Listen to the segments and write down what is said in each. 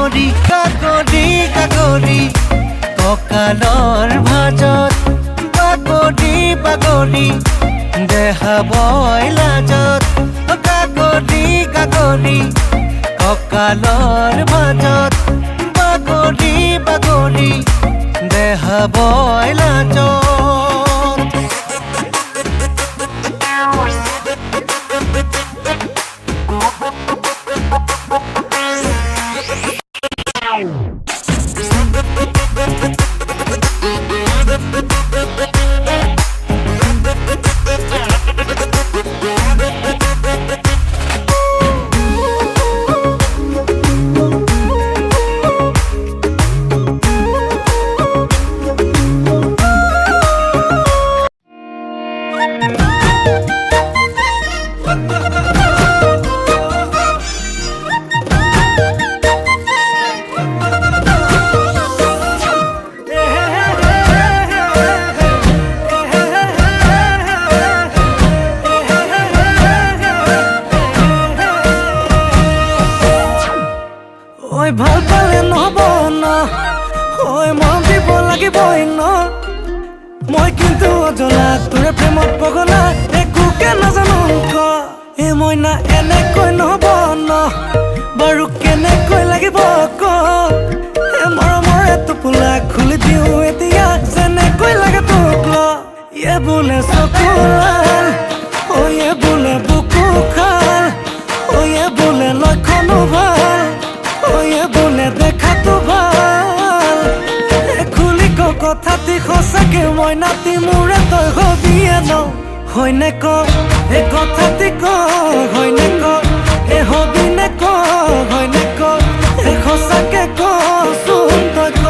কাকৰি কাকৰি কাকৰি কঁকালৰ ভাজত বাগৰি বাগৰি দেখাবই লাজত কাকৰি কাকৰি কঁকালৰ ভাজত বাগৰি বাগৰি দেখাবই লাজত ঐ ভাল পালে নহব ন ঐ মৰম দিব লাগিবই ন মই কিন্তু অজলা তোৰে প্ৰেমত পগলা একোকে নাজানো ক এই মইনা এনেকৈ নহব ন বাৰু কেনেকৈ লাগিব ক এই মৰমৰ টোপোলা খুলি দিওঁ এতিয়া যেনেকৈ লাগে তোক ল ইয়ে বোলে চকু লাল ঐ ইয়ে বোলে বুকু খাল ঐ ইয়ে বোলে লক্ষণো ভাল ওয়ে বলে দেখাতো ভাল খুলি কথাটি সঁচাকে মই নাতি মোৰে তই হবিয়ে ন হয়নে ক এ কথাটি ক হয়নে ক এ হবি নে ক হয়নে ক এ সঁচাকে ক চোন তই ক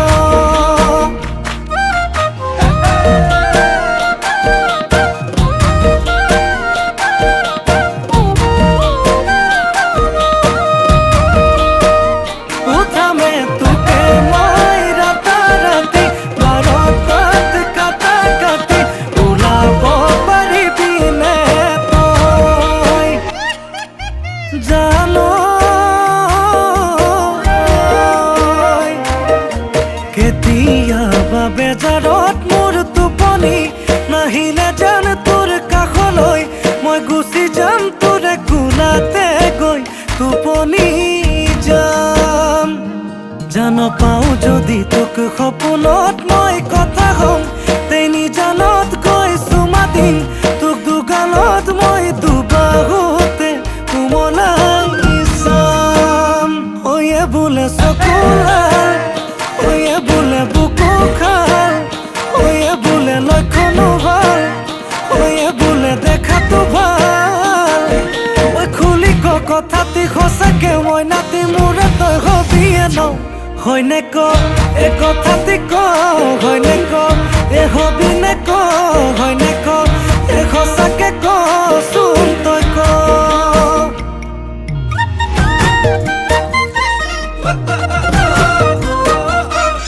বেজাৰত মোৰ টোপনি নাহিলে জান তোৰ কাষলৈ মই গুচি যাম তোৰে কোলাতে গৈ টোপনি যাম জান পাওঁ যদি তোক সপোনত মই কথা হ'ম তেনি জানত গৈ চুমা দিম তোক দুগালত মই দুবাহুতে কোমলাই চাম ঐয়ে বোলে চকু লাল ঐয়ে বোলে বুকু খাল ঐয়ে বোলে লক্ষণো ভাল ঐয়ে বোলে দেখাতো ভাল ঐ খুলি ক কথাটি সঁচাকে মই নাতি মোৰে তই হবিয়ে ন হয়নে ক এ কথাটি ক হয়নে ক এ হবি নে ক